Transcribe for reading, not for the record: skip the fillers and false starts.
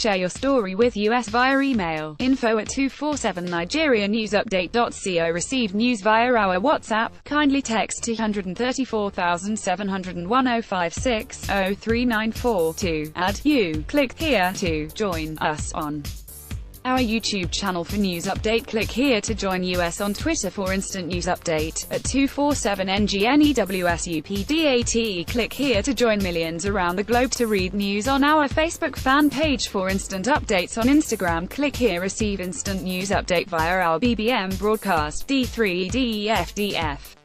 Share your story with us via email, info@247nigerianewsupdate.co. Received news via our WhatsApp. Kindly text 234,701 056 0394 to add. Click here to join us on our YouTube channel for news update. Click here to join us on Twitter for instant news update at 247NGNEWSUPDATE. Click here to join millions around the globe to read news on our Facebook fan page for instant updates on Instagram. Click here receive instant news update via our BBM broadcast D3DEFDF.